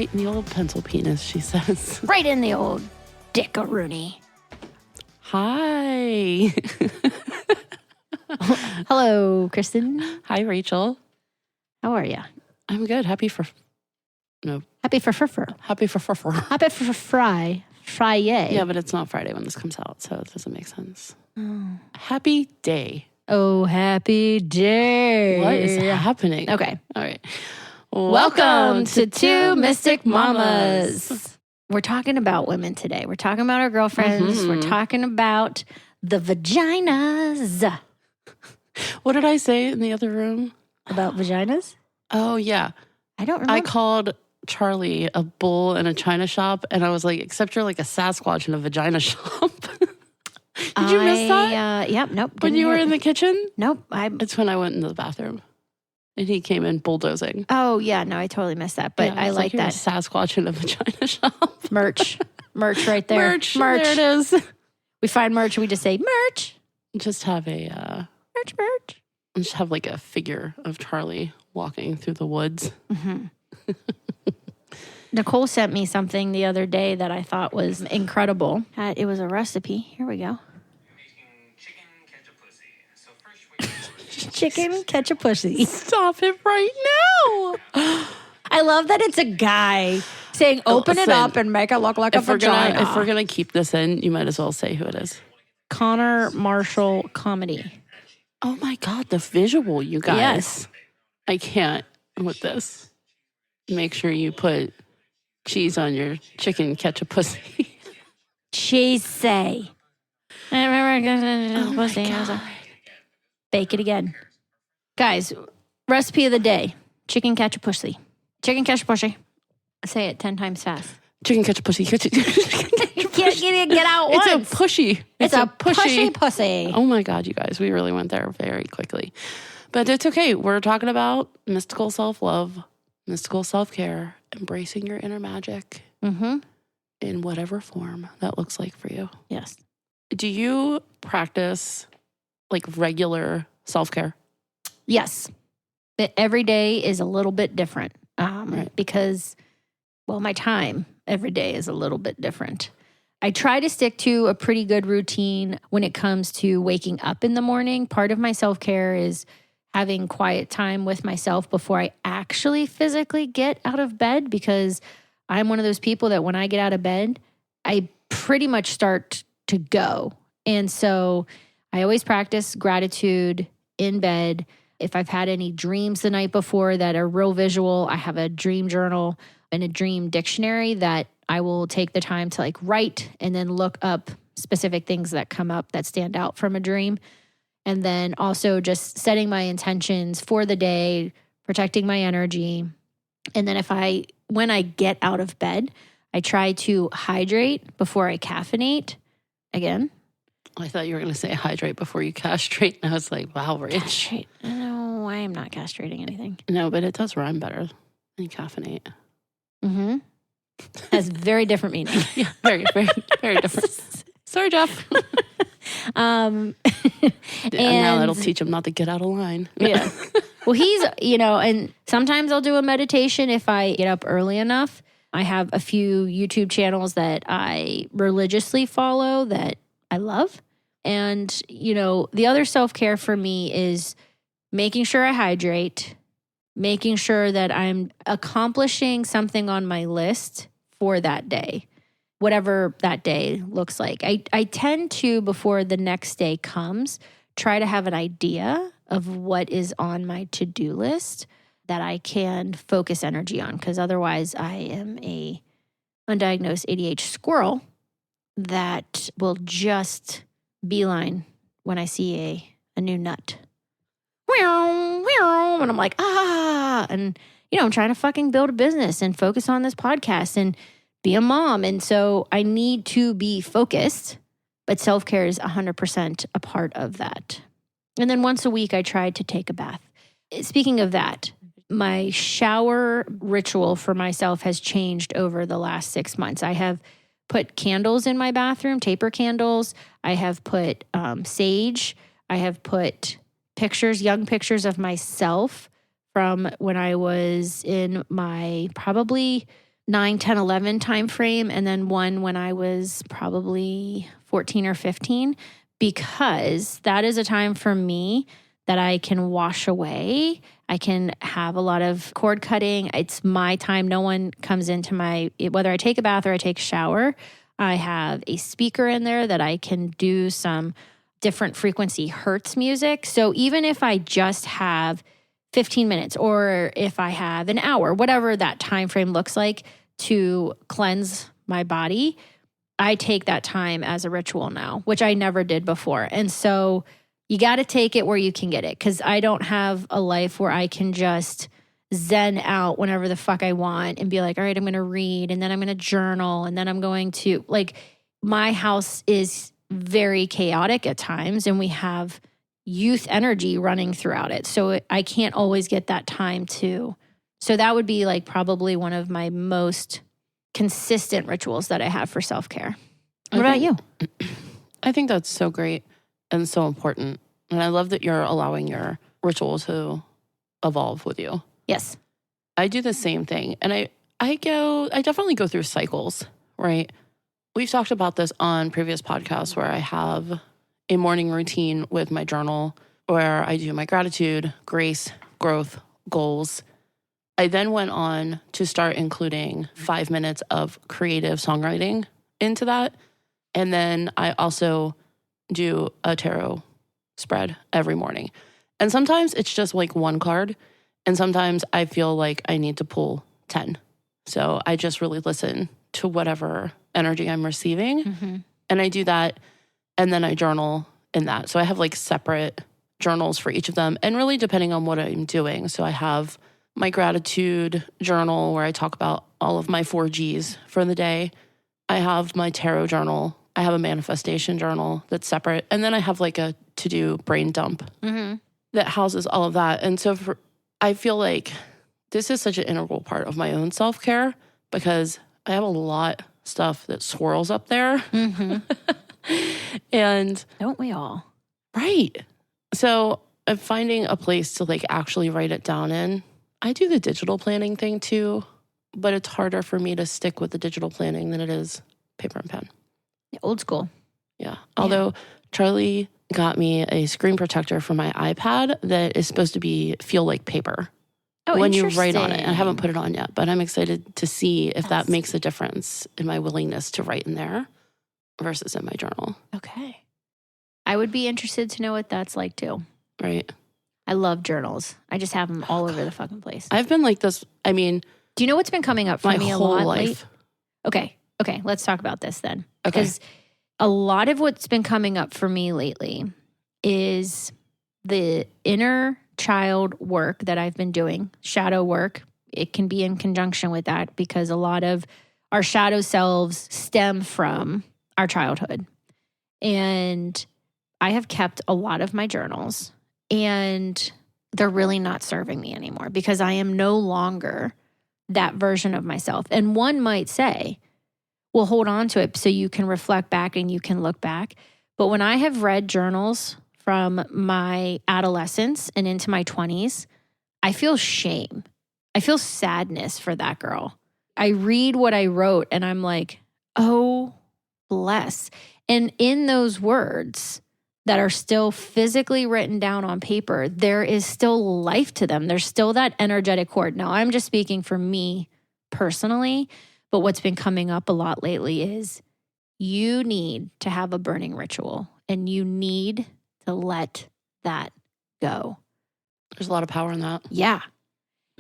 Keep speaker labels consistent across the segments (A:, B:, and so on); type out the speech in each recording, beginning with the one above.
A: Right in the old pencil penis, she says.
B: Right in the old dickaroonie.
A: Hi.
B: Hello, Krystyn.
A: Hi, Rachel.
B: How are you?
A: I'm good. Happy for
B: Happy for
A: Friday.
B: Happy for Friday.
A: Yeah, but it's not Friday when this comes out, so it doesn't make sense.
B: Oh.
A: Happy day.
B: Oh, happy day.
A: What is happening?
B: Okay.
A: All right.
B: Welcome to Two Mystic Mamas. We're talking about women today. We're talking about our girlfriends.
A: Mm-hmm.
B: We're talking about the vaginas.
A: What did I say in the other room?
B: About vaginas?
A: Oh, yeah.
B: I don't remember.
A: I called Charlie a bull in a china shop, and I was like, except you're like a Sasquatch in a vagina shop. Did you miss that?
B: Yep, nope.
A: When you were in the kitchen?
B: Nope.
A: It's when I went into the bathroom. And he came in bulldozing.
B: Oh, yeah. No, I totally missed that. But
A: Yeah,
B: I like
A: you're
B: that.
A: a Sasquatch in a vagina shop.
B: Merch right there.
A: Merch. There it is.
B: We find merch and we just say merch.
A: Just have a...
B: Merch.
A: Just have like a figure of Charlie walking through the woods.
B: Mm-hmm. Nicole sent me something the other day that I thought was incredible. It was a recipe. Here we go. Chicken ketchup pussy.
A: Stop it right now.
B: I love that it's a guy saying open it up and make it look like a vagina.
A: If we're going to keep this in, you might as well say who it is.
B: Connor Marshall Comedy.
A: Oh my God, the visual, you guys.
B: Yes.
A: I can't with this. Make sure you put cheese on your chicken ketchup pussy.
B: Cheese say.
A: Oh my God.
B: Bake it again. Guys, recipe of the day. Chicken ketchup pussy. Chicken ketchup pussy. Say it 10 times fast.
A: Chicken ketchup pussy.
B: You can't get out once.
A: It's a pushy.
B: It's a pushy pussy.
A: Oh my God, you guys. We really went there very quickly. But it's okay. We're talking about mystical self-love, mystical self-care, embracing your inner magic in whatever form that looks like for you.
B: Yes.
A: Do you practice like regular self-care?
B: Yes. But every day is a little bit different because, well, my time every day is a little bit different. I try to stick to a pretty good routine when it comes to waking up in the morning. Part of my self-care is having quiet time with myself before I actually physically get out of bed, because I'm one of those people that when I get out of bed, I pretty much start to go. And so I always practice gratitude in bed. If I've had any dreams the night before that are real visual, I have a dream journal and a dream dictionary that I will take the time to like write and then look up specific things that come up that stand out from a dream. And then also just setting my intentions for the day, protecting my energy. And then when I get out of bed, I try to hydrate before I caffeinate again.
A: I thought you were going to say hydrate before you castrate. And I was like, wow, Rich.
B: Castrate. No, I am not castrating anything.
A: No, but it does rhyme better than caffeinate.
B: Mm-hmm. Has very different meaning.
A: Yeah, very, very, very different. Sorry, Jeff.
B: And
A: now that'll teach him not to get out of line.
B: Yeah. Well, he's, and sometimes I'll do a meditation if I get up early enough. I have a few YouTube channels that I religiously follow that I love. And, the other self-care for me is making sure I hydrate, making sure that I'm accomplishing something on my list for that day, whatever that day looks like. I tend to, before the next day comes, try to have an idea of what is on my to-do list that I can focus energy on, because otherwise I am a undiagnosed ADHD squirrel that will just beeline when I see a new nut. And I'm like, and, I'm trying to fucking build a business and focus on this podcast and be a mom. And so I need to be focused, but self-care is 100% a part of that. And then once a week, I try to take a bath. Speaking of that, my shower ritual for myself has changed over the last 6 months. I have put candles in my bathroom, taper candles. I have put sage. I have put young pictures of myself from when I was in my probably 9, 10, 11 time frame, and then one when I was probably 14 or 15, because that is a time for me that I can wash away. I can have a lot of cord cutting. It's my time. No one comes into whether I take a bath or I take a shower, I have a speaker in there that I can do some different frequency hertz music. So even if I just have 15 minutes or if I have an hour, whatever that time frame looks like to cleanse my body, I take that time as a ritual now, which I never did before. And so you got to take it where you can get it, because I don't have a life where I can just zen out whenever the fuck I want and be like, all right, I'm going to read, and then I'm going to journal, and then I'm going to, like, my house is very chaotic at times, and we have youth energy running throughout it. So I can't always get that time to. So that would be like probably one of my most consistent rituals that I have for self-care. What about you?
A: I think that's so great and so important. And I love that you're allowing your ritual to evolve with you.
B: Yes.
A: I do the same thing. And I definitely go through cycles, right? We've talked about this on previous podcasts where I have a morning routine with my journal where I do my gratitude, grace, growth, goals. I then went on to start including 5 minutes of creative songwriting into that. And then I also do a tarot spread every morning. And sometimes it's just like one card. And sometimes I feel like I need to pull 10. So I just really listen to whatever energy I'm receiving. Mm-hmm. And I do that. And then I journal in that. So I have like separate journals for each of them. And really depending on what I'm doing. So I have my gratitude journal where I talk about all of my 4 Gs for the day. I have my tarot journal. I have a manifestation journal that's separate. And then I have like a to-do brain dump that houses all of that. And so I feel like this is such an integral part of my own self-care because I have a lot of stuff that swirls up there. Mm-hmm. And
B: don't we all?
A: Right. So I'm finding a place to like actually write it down in. I do the digital planning thing too, but it's harder for me to stick with the digital planning than it is paper and pen.
B: Old school.
A: Yeah. Although Charlie got me a screen protector for my iPad that is supposed to feel like paper when you write on it. I haven't put it on yet, but I'm excited to see if that makes a difference in my willingness to write in there versus in my journal.
B: Okay. I would be interested to know what that's like too.
A: Right.
B: I love journals. I just have them all over the fucking place.
A: I've been like this. I mean,
B: do you know what's been coming up for me a lot?
A: My whole life.
B: Okay. Let's talk about this then. Okay. Because a lot of what's been coming up for me lately is the inner child work that I've been doing, shadow work. It can be in conjunction with that because a lot of our shadow selves stem from our childhood. And I have kept a lot of my journals. And they're really not serving me anymore because I am no longer that version of myself. And one might say, well, hold on to it so you can reflect back and you can look back. But when I have read journals from my adolescence and into my 20s, I feel shame. I feel sadness for that girl. I read what I wrote and I'm like, oh, bless. And in those words that are still physically written down on paper, there is still life to them. There's still that energetic cord. Now, I'm just speaking for me personally, but what's been coming up a lot lately is you need to have a burning ritual and you need to let that go.
A: There's a lot of power in that.
B: Yeah.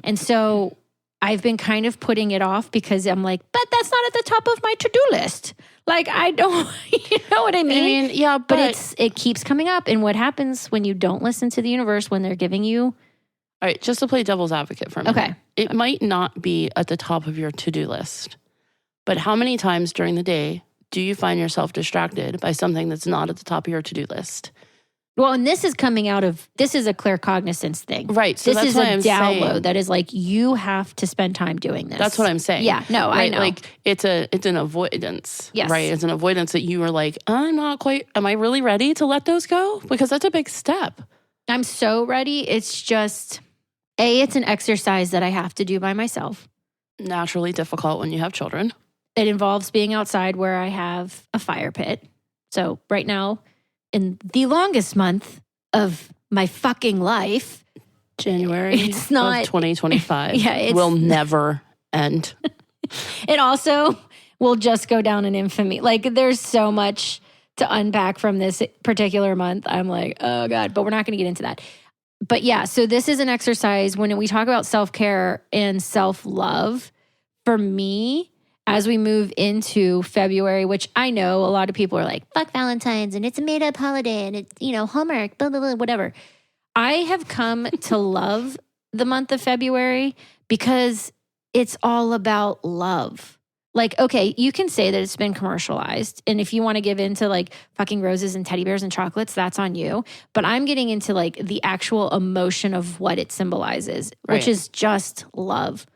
B: And so I've been kind of putting it off because I'm like, but that's not at the top of my to-do list. Like, I don't, you know what I mean?
A: Yeah,
B: but it keeps coming up. And what happens when you don't listen to the universe when they're giving you?
A: All right, just to play devil's advocate for a minute.
B: Okay.
A: It might not be at the top of your to-do list, but how many times during the day do you find yourself distracted by something that's not at the top of your to-do list?
B: Well, and this is coming out of, this is a clear cognizance thing.
A: Right.
B: So this is a download that is like, you have to spend time doing this.
A: That's what I'm saying.
B: Yeah, no,
A: right?
B: I know.
A: Like it's an avoidance.
B: Yes.
A: Right. It's an avoidance that you were like, am I really ready to let those go? Because that's a big step.
B: I'm so ready. It's just, it's an exercise that I have to do by myself.
A: naturally difficult when you have children.
B: It involves being outside where I have a fire pit. So right now, in the longest month of my fucking life,
A: January
B: it's not,
A: of 2025
B: yeah,
A: will never end.
B: It also will just go down in infamy. Like, there's so much to unpack from this particular month. I'm like, oh God, but we're not going to get into that. But yeah, so this is an exercise when we talk about self-care and self-love. For me, as we move into February, which I know a lot of people are like, fuck Valentine's and it's a made up holiday and it's, Hallmark, blah, blah, blah, whatever. I have come to love the month of February because it's all about love. Like, okay, you can say that it's been commercialized. And if you want to give into like fucking roses and teddy bears and chocolates, that's on you. But I'm getting into like the actual emotion of what it symbolizes, which is just love.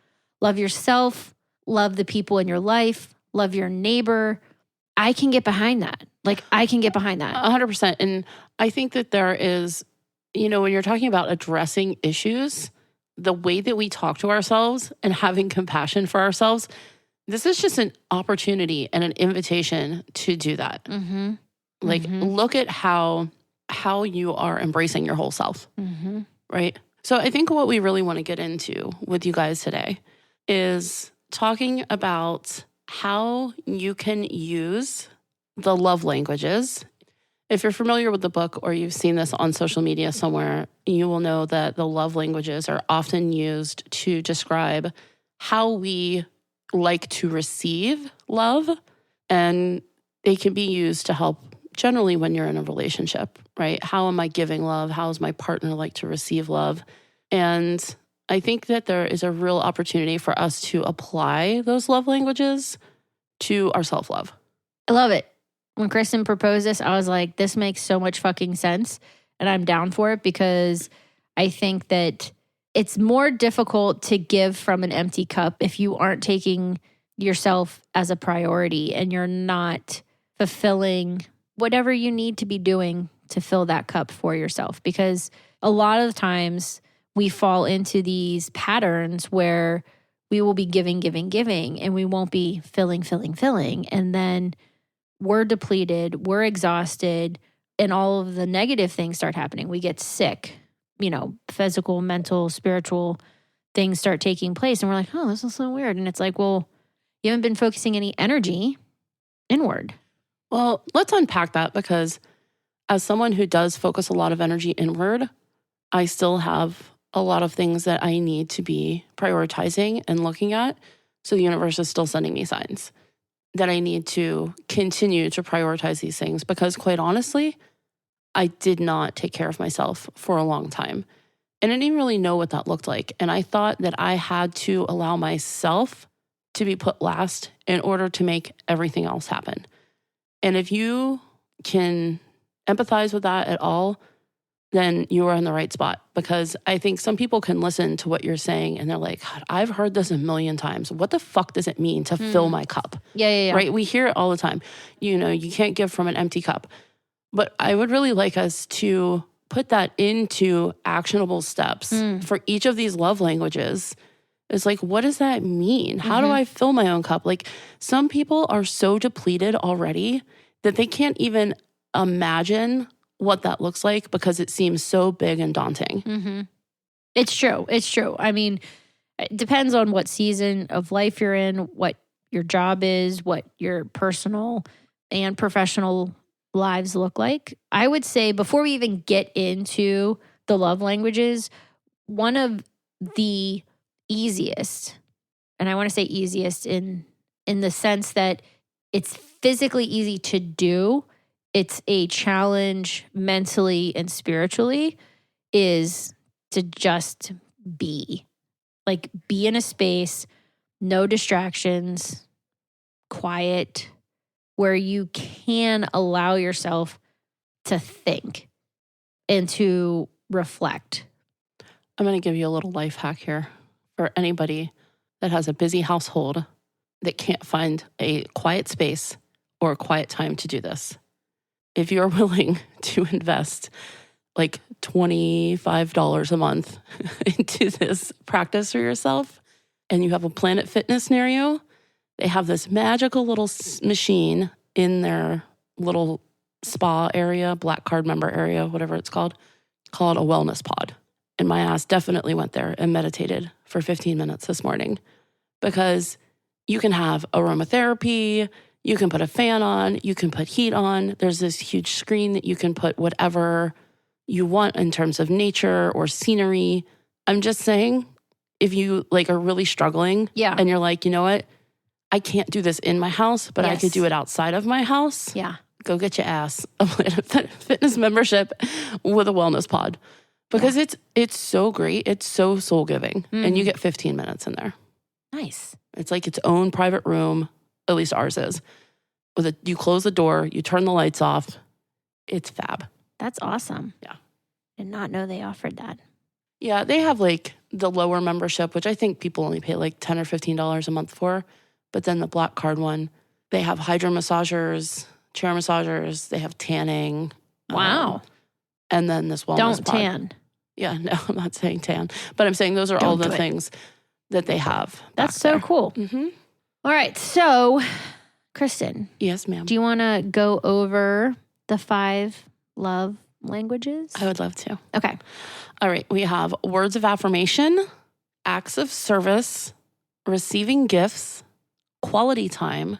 B: Love yourself. Love the people in your life, love your neighbor. I can get behind that. Like, I can get behind that.
A: 100%. And I think that there is, when you're talking about addressing issues, the way that we talk to ourselves and having compassion for ourselves, this is just an opportunity and an invitation to do that.
B: Mm-hmm.
A: Like, look at how you are embracing your whole self, right? So I think what we really want to get into with you guys today is talking about how you can use the love languages. If you're familiar with the book or you've seen this on social media somewhere, you will know that the love languages are often used to describe how we like to receive love. And they can be used to help generally when you're in a relationship, right? How am I giving love? How does my partner like to receive love? And I think that there is a real opportunity for us to apply those love languages to our self-love.
B: I love it. When Krystyn proposed this, I was like, this makes so much fucking sense. And I'm down for it because I think that it's more difficult to give from an empty cup if you aren't taking yourself as a priority and you're not fulfilling whatever you need to be doing to fill that cup for yourself. Because a lot of the times we fall into these patterns where we will be giving, and we won't be filling. And then we're depleted, we're exhausted, and all of the negative things start happening. We get sick, physical, mental, spiritual things start taking place. And we're like, oh, this is so weird. And it's like, well, you haven't been focusing any energy inward.
A: Well, let's unpack that because as someone who does focus a lot of energy inward, I still have a lot of things that I need to be prioritizing and looking at. So the universe is still sending me signs that I need to continue to prioritize these things because quite honestly, I did not take care of myself for a long time. And I didn't really know what that looked like. And I thought that I had to allow myself to be put last in order to make everything else happen. And if you can empathize with that at all, then you are in the right spot. Because I think some people can listen to what you're saying and they're like, God, I've heard this a million times. What the fuck does it mean to fill my cup?
B: Yeah.
A: Right? We hear it all the time. You can't give from an empty cup. But I would really like us to put that into actionable steps for each of these love languages. It's like, what does that mean? How do I fill my own cup? Like, some people are so depleted already that they can't even imagine what that looks like because it seems so big and daunting.
B: It's true. I mean, it depends on what season of life you're in, what your job is, what your personal and professional lives look like. I would say before we even get into the love languages, one of the easiest, and I want to say easiest in the sense that it's physically easy to do, it's a challenge mentally and spiritually, is to just be. Like, be in a space, no distractions, quiet, where you can allow yourself to think and to reflect.
A: I'm going to give you a little life hack here for anybody that has a busy household that can't find a quiet space or a quiet time to do this. If you're willing to invest like $25 a month into this practice for yourself, and you have a Planet Fitness near you, they have this magical little machine in their little spa area, Black Card member area, whatever it's called a wellness pod. And my ass definitely went there and meditated for 15 minutes this morning, because you can have aromatherapy, you can put a fan on, you can put heat on. There's this huge screen that you can put whatever you want in terms of nature or scenery. I'm just saying, if you like are really struggling and you're like, you know what, I can't do this in my house, but I could do it outside of my house.
B: Yeah.
A: Go get your ass a Planet Fitness membership with a wellness pod, because it's so great. It's so soul giving, and you get 15 minutes in there.
B: Nice.
A: It's like its own private room. At least ours is. You close the door, you turn the lights off. It's fab.
B: That's awesome.
A: Yeah.
B: Did not know they offered that.
A: Yeah, they have like the lower membership, which I think people only pay like $10 or $15 a month for. But then the Black Card one, they have hydro massagers, chair massagers, they have tanning.
B: Wow.
A: And then this wellness
B: Don't
A: pod.
B: tan.
A: Yeah, no, I'm not saying tan. But I'm saying those are all the things that they have.
B: That's so cool.
A: Mm-hmm.
B: All right. So, Krystyn.
A: Yes, ma'am.
B: Do you want to go over the 5 love languages?
A: I would love to.
B: Okay.
A: All right. We have words of affirmation, acts of service, receiving gifts, quality time,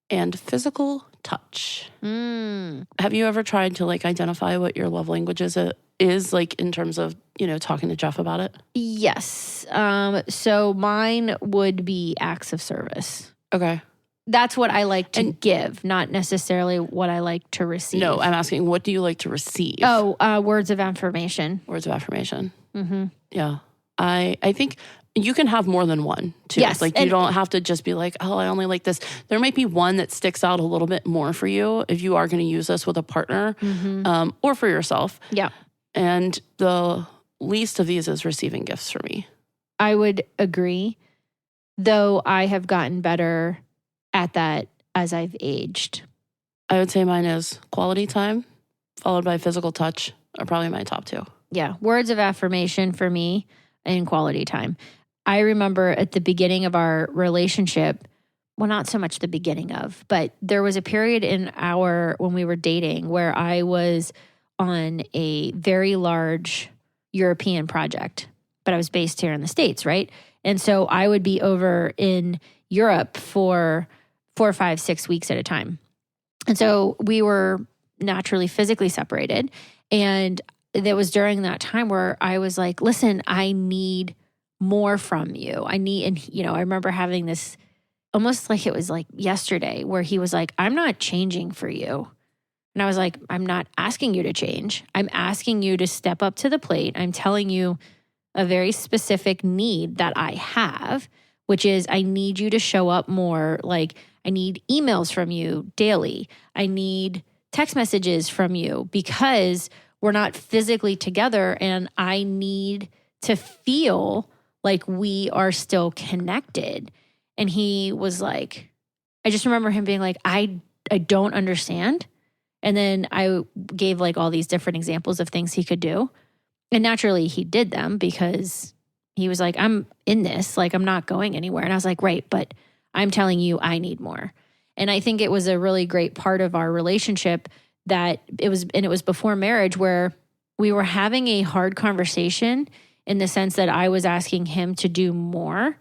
A: and physical touch. Have you ever tried to like identify what your love language is like in terms of, talking to Jeff about it?
B: Yes. So mine would be acts of service.
A: Okay.
B: That's what I like to give, not necessarily what I like to receive.
A: No, I'm asking, what do you like to receive?
B: Oh, words of affirmation.
A: Words of affirmation.
B: Mm-hmm.
A: Yeah. I think you can have more than one, too.
B: Yes.
A: Like, you don't have to just be like, oh, I only like this. There might be one that sticks out a little bit more for you if you are going to use this with a partner or for yourself.
B: Yeah.
A: And the least of these is receiving gifts for me.
B: I would agree, though I have gotten better at that as I've aged.
A: I would say mine is quality time, followed by physical touch, are probably my top 2.
B: Yeah. Words of affirmation for me and quality time. I remember at the beginning of our relationship, well, not so much the beginning of, but there was a period when we were dating where I was on a very large European project, but I was based here in the States, right? And so I would be over in Europe for 4, 5, 6 weeks at a time. And so we were naturally physically separated. And it was during that time where I was like, listen, I need more from you. I remember having this almost like it was like yesterday where he was like, I'm not changing for you. And I was like, I'm not asking you to change. I'm asking you to step up to the plate. I'm telling you a very specific need that I have, which is I need you to show up more. Like I need emails from you daily. I need text messages from you because we're not physically together and I need to feel like we are still connected. And he was like, I just remember him being like, I don't understand. And then I gave like all these different examples of things he could do. And naturally he did them because he was like, I'm in this, like I'm not going anywhere. And I was like, right, but I'm telling you I need more. And I think it was a really great part of our relationship that it was before marriage where we were having a hard conversation in the sense that I was asking him to do more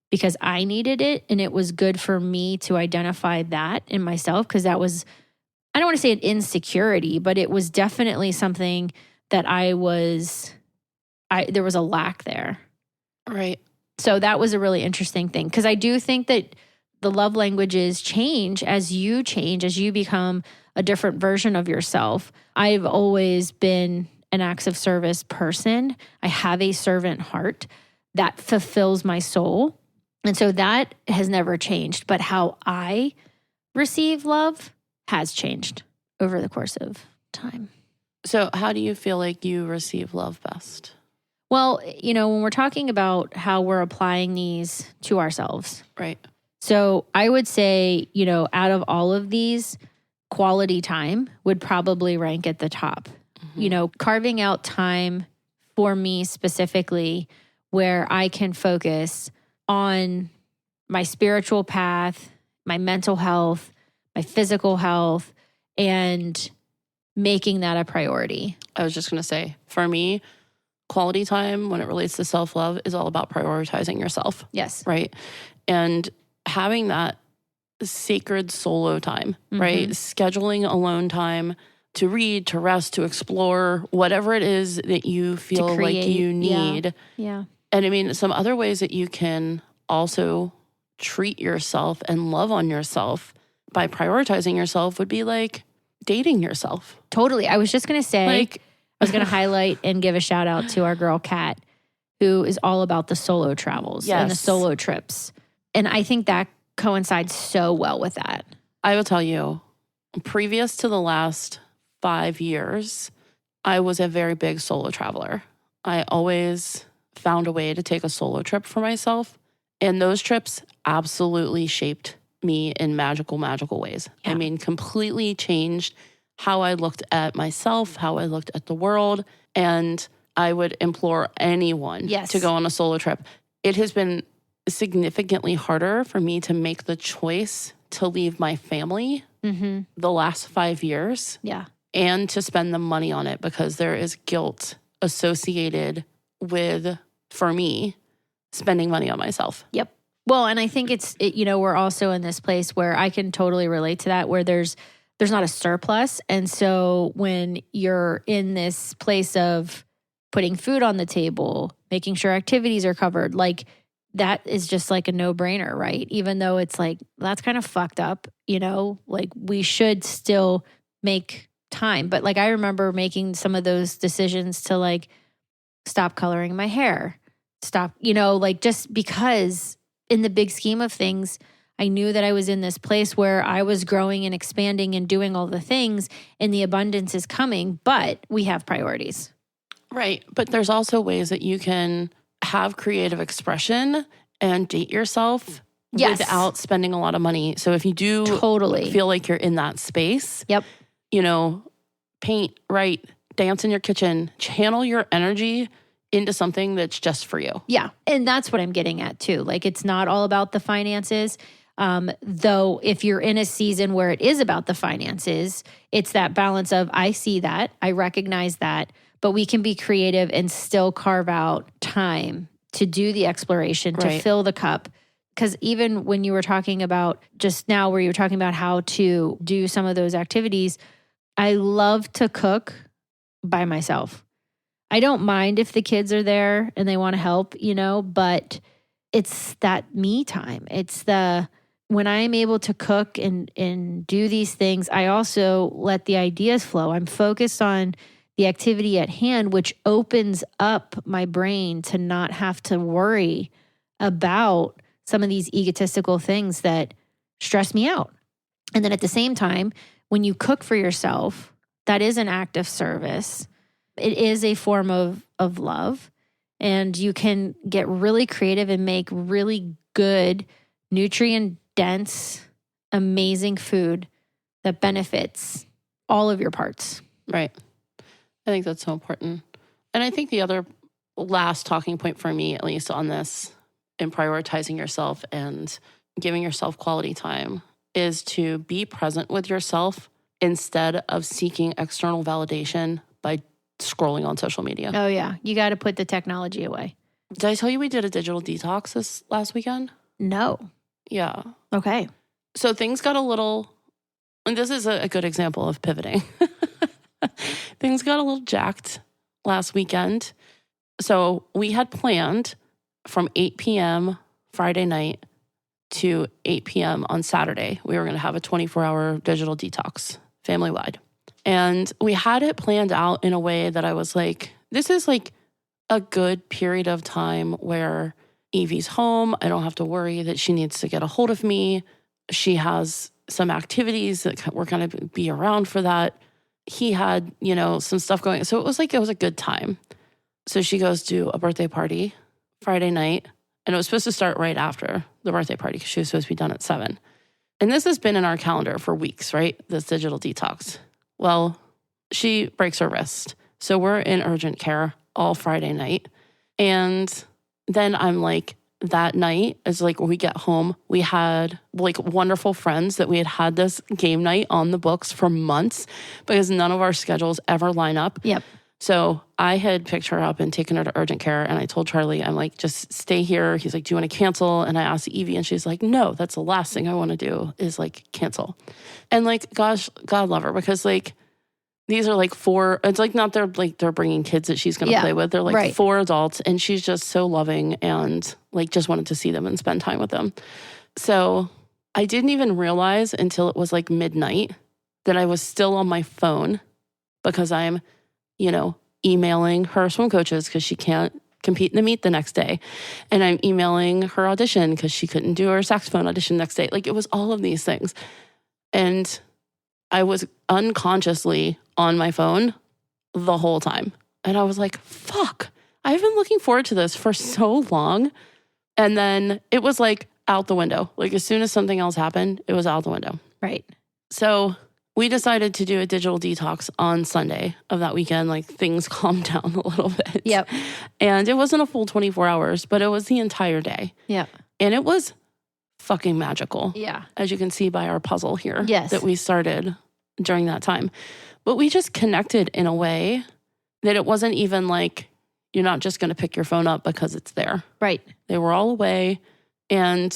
B: because I needed it. And it was good for me to identify that in myself because that was, I don't want to say an insecurity, but it was definitely something that there was a lack there.
A: Right.
B: So that was a really interesting thing because I do think that the love languages change as you become a different version of yourself. I've always been an acts of service person. I have a servant heart that fulfills my soul. And so that has never changed. But how I receive love has changed over the course of time.
A: So how do you feel like you receive love best?
B: Well, when we're talking about how we're applying these to ourselves.
A: Right.
B: So I would say, out of all of these, quality time would probably rank at the top. Mm-hmm. Carving out time for me specifically where I can focus on my spiritual path, my mental health, my physical health, and making that a priority.
A: I was just going to say, for me, quality time when it relates to self-love is all about prioritizing yourself.
B: Yes.
A: Right? And having that sacred solo time, right? Scheduling alone time to read, to rest, to explore, whatever it is that you feel like you need.
B: Yeah.
A: And I mean, some other ways that you can also treat yourself and love on yourself by prioritizing yourself would be like dating yourself.
B: Totally. I was just going to say,
A: Like,
B: I was going to highlight and give a shout out to our girl, Kat, who is all about the solo travels and the solo trips. And I think that coincides so well with that.
A: I will tell you, previous to the last 5 years, I was a very big solo traveler. I always found a way to take a solo trip for myself. And those trips absolutely shaped me in magical, magical ways.
B: Yeah.
A: I mean, completely changed how I looked at myself, how I looked at the world. And I would implore anyone to go on a solo trip. It has been significantly harder for me to make the choice to leave my family the last 5 years.
B: Yeah.
A: And to spend the money on it because there is guilt associated with, for me, spending money on myself.
B: Yep. Well, and I think we're also in this place where I can totally relate to that, where there's not a surplus. And so when you're in this place of putting food on the table, making sure activities are covered, like that is just like a no-brainer, right? Even though it's like, that's kind of fucked up, like we should still make time. But like I remember making some of those decisions to like stop coloring my hair, stop, like just because in the big scheme of things, I knew that I was in this place where I was growing and expanding and doing all the things and the abundance is coming, but we have priorities.
A: Right. But there's also ways that you can have creative expression and date yourself without spending a lot of money. So if you do feel like you're in that space, paint, write, dance in your kitchen, channel your energy into something that's just for you.
B: Yeah. And that's what I'm getting at too. Like it's not all about the finances. Though if you're in a season where it is about the finances, it's that balance of I see that, I recognize that, but we can be creative and still carve out time to do the exploration, to fill the cup. Because even when you were talking about just now, where you were talking about how to do some of those activities, I love to cook by myself. I don't mind if the kids are there and they want to help, but it's that me time. It's when I'm able to cook and do these things, I also let the ideas flow. I'm focused on the activity at hand, which opens up my brain to not have to worry about some of these egotistical things that stress me out. And then at the same time, when you cook for yourself, that is an act of service. It is a form of love. And you can get really creative and make really good, nutrient-dense, amazing food that benefits all of your parts.
A: Right. I think that's so important. And I think the other last talking point for me, at least on this, in prioritizing yourself and giving yourself quality time, is to be present with yourself instead of seeking external validation by scrolling on social media.
B: Oh, yeah. You got to put the technology away.
A: Did I tell you we did a digital detox this last weekend?
B: No.
A: Yeah.
B: Okay.
A: So things got a little, and this is a good example of pivoting. Things got a little jacked last weekend. So we had planned from 8 p.m. Friday night to 8 p.m. on Saturday. We were going to have a 24-hour digital detox family-wide. And we had it planned out in a way that I was like, this is like a good period of time where Evie's home. I don't have to worry that she needs to get a hold of me. She has some activities that we're going to be around for that. He had, some stuff going. So it was a good time. So she goes to a birthday party Friday night, and it was supposed to start right after the birthday party because she was supposed to be done at 7. And this has been in our calendar for weeks, right? This digital detox. Well, she breaks her wrist. So we're in urgent care all Friday night. And then I'm like that night is like when we get home, we had like wonderful friends that we had this game night on the books for months because none of our schedules ever line up.
B: Yep.
A: So I had picked her up and taken her to urgent care. And I told Charlie, I'm like, just stay here. He's like, do you want to cancel? And I asked Evie and she's like, no, that's the last thing I want to do is like cancel. And like, gosh, God love her because like, these are like 4, it's like not they're bringing kids that she's going to play with. They're like 4 adults and she's just so loving and like just wanted to see them and spend time with them. So I didn't even realize until it was like midnight that I was still on my phone because I'm, emailing her swim coaches because she can't compete in the meet the next day. And I'm emailing her audition because she couldn't do her saxophone audition next day. Like it was all of these things. And I was unconsciously on my phone the whole time. And I was like, fuck, I've been looking forward to this for so long. And then it was like out the window. Like as soon as something else happened, it was out the window.
B: Right.
A: So we decided to do a digital detox on Sunday of that weekend. Like things calmed down a little bit.
B: Yep.
A: And it wasn't a full 24 hours, but it was the entire day.
B: Yeah.
A: And it was fucking magical.
B: Yeah.
A: As you can see by our puzzle here.
B: Yes.
A: That we started during that time. But we just connected in a way that it wasn't even like you're not just going to pick your phone up because it's there.
B: Right.
A: They were all away and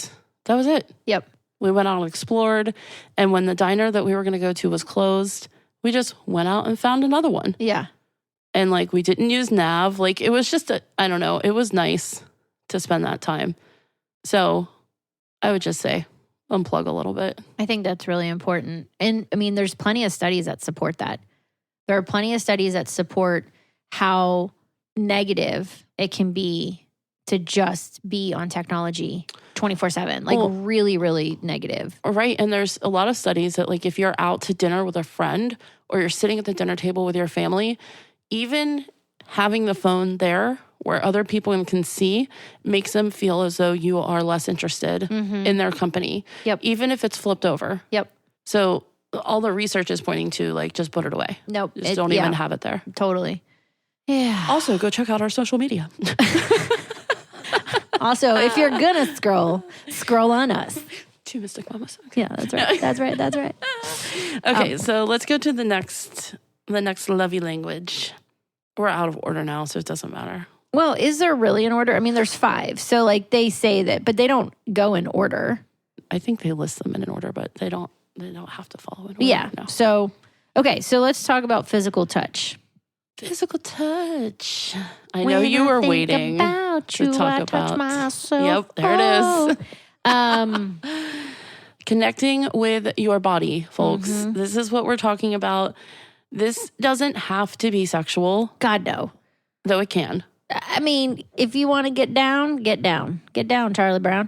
A: that was it.
B: Yep.
A: We went out and explored. And when the diner that we were going to go to was closed, we just went out and found another one.
B: Yeah.
A: And like we didn't use nav. Like it was just, I don't know. It was nice to spend that time. So I would just say unplug a little bit.
B: I think that's really important. And I mean, there's plenty of studies that support that. There are plenty of studies that support how negative it can be to just be on technology 24/7. Like really, really negative.
A: Right. And there's a lot of studies that like if you're out to dinner with a friend or you're sitting at the dinner table with your family, even having the phone there where other people can see makes them feel as though you are less interested in their company.
B: Yep.
A: Even if it's flipped over.
B: Yep.
A: So all the research is pointing to like, just put it away.
B: Nope.
A: Just don't even have it there.
B: Totally. Yeah.
A: Also, go check out our social media.
B: Also, if you're gonna scroll on us.
A: 2 Mystic Mamas. Okay.
B: Yeah, that's right. That's right.
A: Okay, so let's go to the next lovey language. We're out of order now, so it doesn't matter.
B: Well, is there really an order? I mean, there's 5. So like they say that, but they don't go in order.
A: I think they list them in an order, but they don't have to follow in order.
B: Yeah.
A: No.
B: So, okay, so let's talk about physical touch.
A: Physical touch. I know you were waiting to talk about.
B: Myself.
A: Yep, there it is. Connecting with your body, folks. This is what we're talking about. This doesn't have to be sexual.
B: God, no.
A: Though it can.
B: I mean, if you want to get down. Get down, Charlie Brown.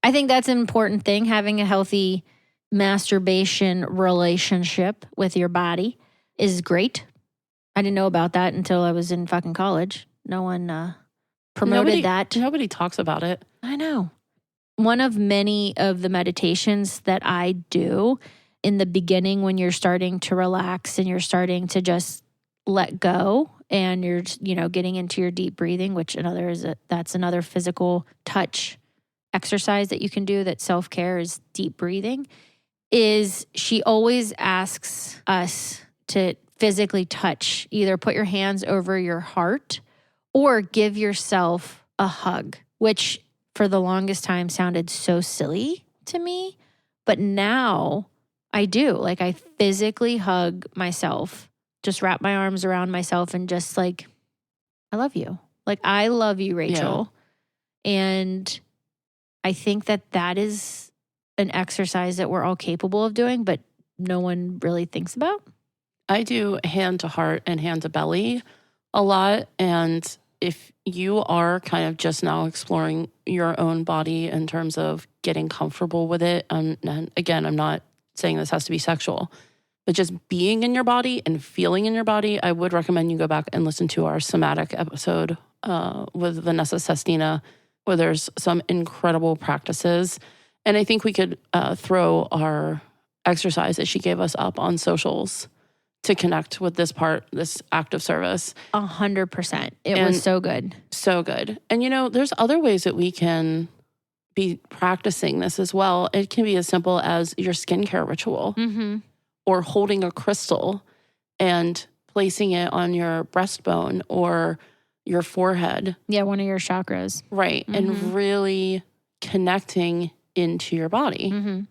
B: I think that's an important thing, having a healthy masturbation relationship with your body is great. I didn't know about that until I was in fucking college. No one promoted that.
A: Nobody talks about it.
B: I know. One of many of the meditations that I do in the beginning when you're starting to relax and you're starting to just let go and you're, getting into your deep breathing, which that's another physical touch exercise that you can do that self-care is deep breathing, is she always asks us to physically touch, either put your hands over your heart or give yourself a hug, which for the longest time sounded so silly to me. But now I do. Like I physically hug myself, just wrap my arms around myself and just like, I love you. Like I love you, Rachael. Yeah. And I think that is an exercise that we're all capable of doing, but no one really thinks about.
A: I do hand to heart and hand to belly a lot. And if you are kind of just now exploring your own body in terms of getting comfortable with it, and again, I'm not saying this has to be sexual, but just being in your body and feeling in your body, I would recommend you go back and listen to our somatic episode with Vanessa Sestina, where there's some incredible practices. And I think we could throw our exercise that she gave us up on socials to connect with this act of service.
B: 100%. It was so good.
A: So good. And, there's other ways that we can be practicing this as well. It can be as simple as your skincare ritual or holding a crystal and placing it on your breastbone or your forehead.
B: Yeah, one of your chakras.
A: Right. And really connecting into your body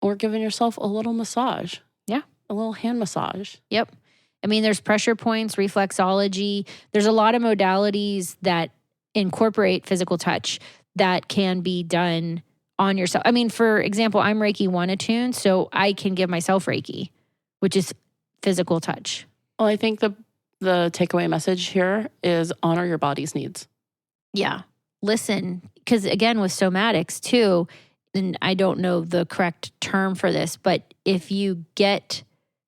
A: or giving yourself a little massage.
B: Yeah.
A: A little hand massage.
B: Yep. I mean, there's pressure points, reflexology. There's a lot of modalities that incorporate physical touch that can be done on yourself. I mean, for example, I'm Reiki 1 attuned, so I can give myself Reiki, which is physical touch.
A: Well, I think the takeaway message here is honor your body's needs.
B: Yeah. Listen, because again, with somatics too, and I don't know the correct term for this, but if you get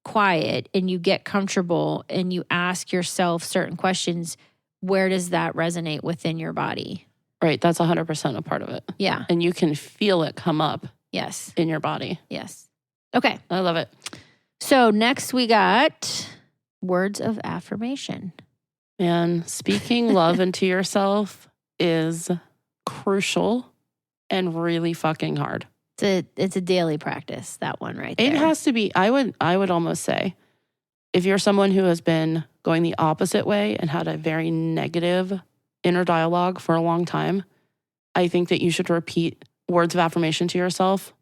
B: quiet and you get comfortable and you ask yourself certain questions, where does that resonate within your body?
A: Right. That's 100% a part of it.
B: Yeah.
A: And you can feel it come up.
B: Yes.
A: In your body.
B: Yes. Okay.
A: I love it.
B: So next we got words of affirmation.
A: And speaking love into yourself is crucial and really fucking hard.
B: It's a daily practice, that one right there.
A: It has to be. I would almost say, if you're someone who has been going the opposite way and had a very negative inner dialogue for a long time, I think that you should repeat words of affirmation to yourself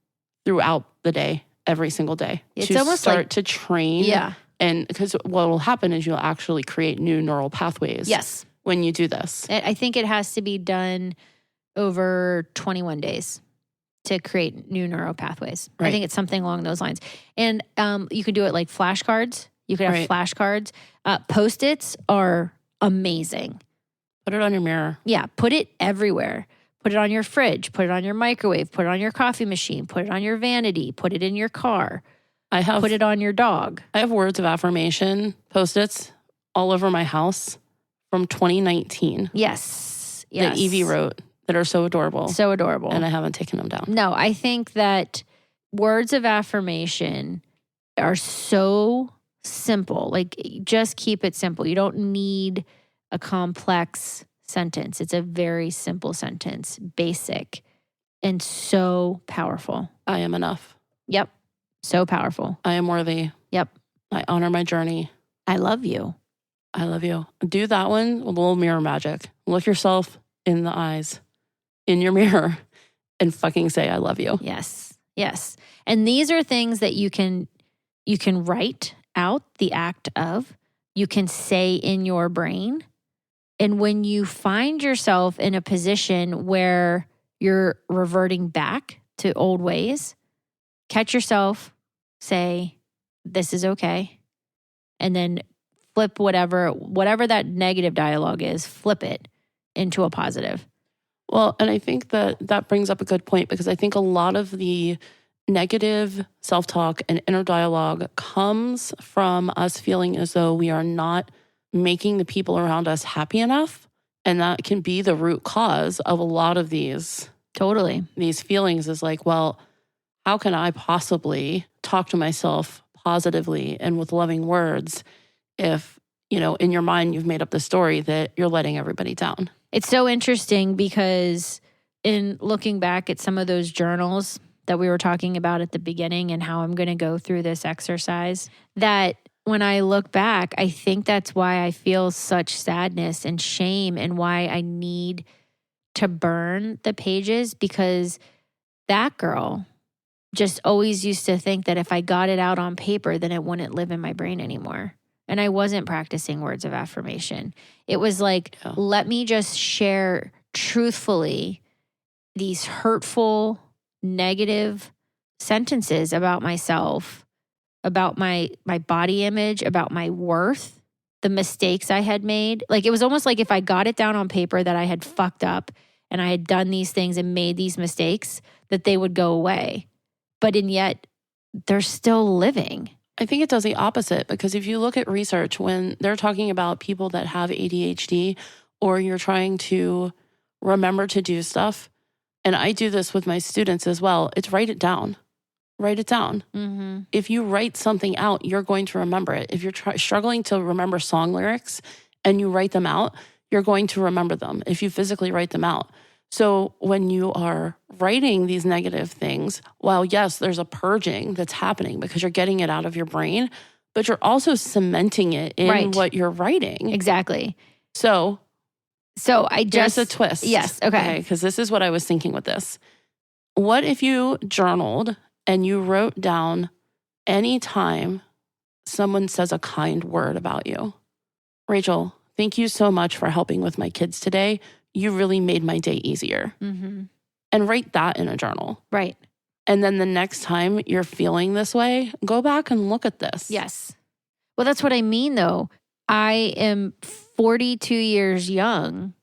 A: throughout the day, every single day.
B: It's
A: to
B: almost
A: start
B: like,
A: to train.
B: Yeah.
A: And because what will happen is you'll actually create new neural pathways.
B: Yes.
A: When you do this.
B: I think it has to be done over 21 days to create new neural pathways. Right. I think it's something along those lines. And you could do it like flashcards. You could have flashcards. Post-its are amazing.
A: Put it on your mirror.
B: Yeah, put it everywhere. Put it on your fridge. Put it on your microwave. Put it on your coffee machine. Put it on your vanity. Put it in your car. Put it on your dog.
A: I have words of affirmation Post-its all over my house from 2019.
B: Yes.
A: That Evie wrote that are so adorable.
B: So adorable.
A: And I haven't taken them down.
B: No, I think that words of affirmation are so simple. Like, just keep it simple. You don't need a complex sentence. It's a very simple sentence, basic, and so powerful.
A: I am enough.
B: Yep. So powerful.
A: I am worthy.
B: Yep.
A: I honor my journey.
B: I love you.
A: I love you. Do that one with a little mirror magic. Look yourself in the eyes, in your mirror, and fucking say, I love you.
B: Yes. Yes. And these are things that you can write out the act of, you can say in your brain. And when you find yourself in a position where you're reverting back to old ways, catch yourself, say, this is okay. And then flip whatever that negative dialogue is, flip it into a positive.
A: Well, and I think that brings up a good point, because I think a lot of the negative self-talk and inner dialogue comes from us feeling as though we are not making the people around us happy enough. And that can be the root cause of a lot of these.
B: Totally.
A: These feelings is like, well, how can I possibly talk to myself positively and with loving words if, in your mind, you've made up the story that you're letting everybody down?
B: It's so interesting because in looking back at some of those journals that we were talking about at the beginning and how I'm going to go through this exercise, that when I look back, I think that's why I feel such sadness and shame and why I need to burn the pages, because that girl just always used to think that if I got it out on paper, then it wouldn't live in my brain anymore. And I wasn't practicing words of affirmation. It was like, let me just share truthfully these hurtful, negative sentences about myself, about my body image, about my worth, the mistakes I had made. Like, it was almost like if I got it down on paper that I had fucked up and I had done these things and made these mistakes, that they would go away. But yet they're still living.
A: I think it does the opposite, because if you look at research, when they're talking about people that have ADHD, or you're trying to remember to do stuff, and I do this with my students as well, it's write it down. write it down.
B: Mm-hmm.
A: If you write something out, you're going to remember it. If you're struggling to remember song lyrics and you write them out, you're going to remember them if you physically write them out. So when you are writing these negative things, while yes, there's a purging that's happening because you're getting it out of your brain, but you're also cementing it in what you're writing.
B: Exactly.
A: So
B: I just...
A: There's a twist.
B: Yes. Okay.
A: Because this is what I was thinking with this. What if you journaled and you wrote down any time someone says a kind word about you? Rachel, thank you so much for helping with my kids today. You really made my day easier.
B: Mm-hmm.
A: And write that in a journal.
B: Right.
A: And then the next time you're feeling this way, go back and look at this.
B: Yes. Well, that's what I mean, though. I am 42 years young,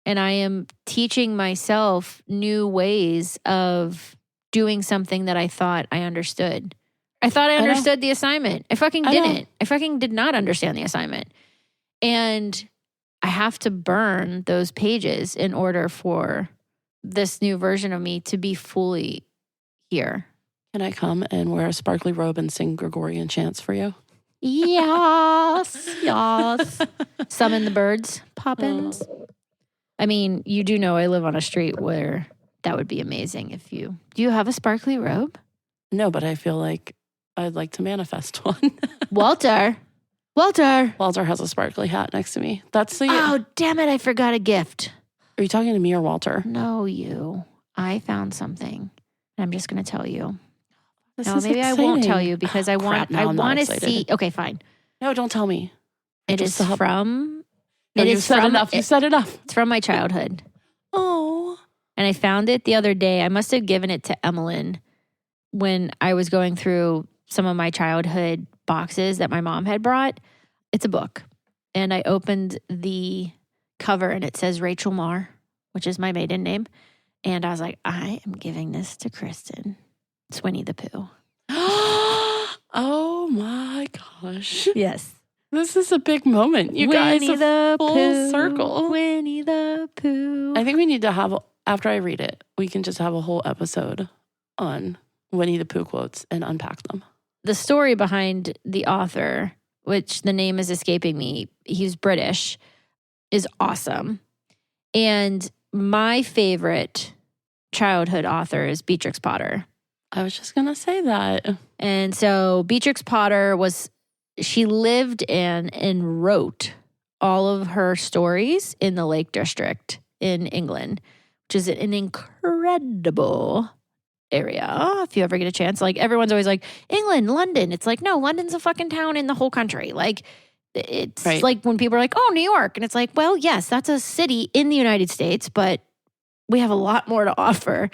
B: and I am teaching myself new ways of doing something that I thought I understood. I thought I understood the assignment. I fucking didn't. I fucking did not understand the assignment. And I have to burn those pages in order for this new version of me to be fully here.
A: Can I come and wear a sparkly robe and sing Gregorian chants for you?
B: Yes. Yes. Summon the birds, Poppins. I mean, you do know I live on a street where that would be amazing if you... Do you have a sparkly robe?
A: No, but I feel like I'd like to manifest one.
B: Walter.
A: Walter has a sparkly hat next to me. That's the...
B: Oh, damn it. I forgot a gift.
A: Are you talking to me or Walter?
B: No, you. I found something. I'm just going to tell you.
A: This
B: No,
A: is
B: maybe
A: exciting.
B: I won't tell you because I want to
A: excited.
B: see. Okay, fine.
A: No, don't tell me.
B: It is from...
A: No,
B: it
A: you've
B: is
A: said
B: from,
A: enough. You said enough.
B: It's from my childhood.
A: Oh.
B: And I found it the other day. I must have given it to Emmeline when I was going through some of my childhood boxes that my mom had brought. It's a book. And I opened the cover and it says Rachael Marr, which is my maiden name. And I was like, I am giving this to Krystyn. It's Winnie the Pooh.
A: Oh my gosh.
B: Yes.
A: This is a big moment. You
B: Winnie
A: guys,
B: the
A: full
B: Pooh,
A: circle.
B: Winnie the Pooh.
A: I think we need to have, after I read it, we can just have a whole episode on Winnie the Pooh quotes and unpack them.
B: The story behind the author, which the name is escaping me, he's British, is awesome. And my favorite childhood author is Beatrix Potter.
A: I was just going to say that.
B: And so Beatrix Potter she lived in and wrote all of her stories in the Lake District in England, which is an incredible area. If you ever get a chance, like everyone's always like, England, London. It's like, no, London's a fucking town in the whole country. Like it's like when people are like, oh, New York. And it's like, well, yes, that's a city in the United States, but we have a lot more to offer.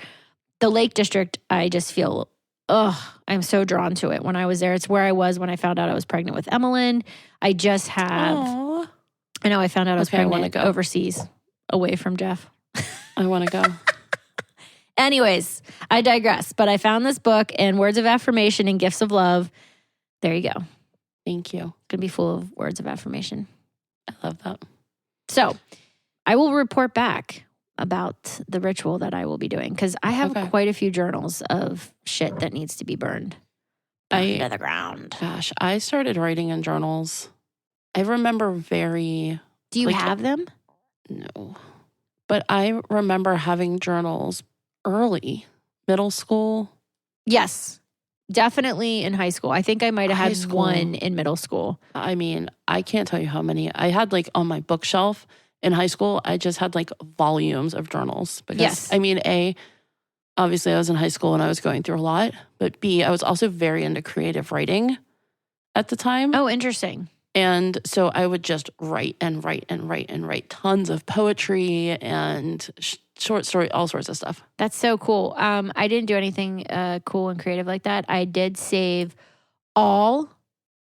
B: The Lake District, I just feel, I'm so drawn to it. When I was there, it's where I was when I found out I was pregnant with Emmeline. I just have, I know I found out I was pregnant overseas, away from Jeff.
A: I want to go.
B: Anyways, I digress. But I found this book and words of affirmation and gifts of love. There you go.
A: Thank you.
B: Going to be full of words of affirmation.
A: I love that.
B: So I will report back about the ritual that I will be doing because I have quite a few journals of shit that needs to be burned under the ground.
A: Gosh, I started writing in journals. I remember
B: Do you have them?
A: No. But I remember having journals early, middle school.
B: Yes, definitely in high school. I think I might have had one in middle school.
A: I mean, I can't tell you how many. I had like on my bookshelf in high school, I just had like volumes of journals. Because, I mean, A, obviously I was in high school and I was going through a lot. But B, I was also very into creative writing at the time.
B: Oh, interesting.
A: And so I would just write and write tons of poetry and short story, all sorts of stuff.
B: That's so cool. I didn't do anything cool and creative like that. I did save all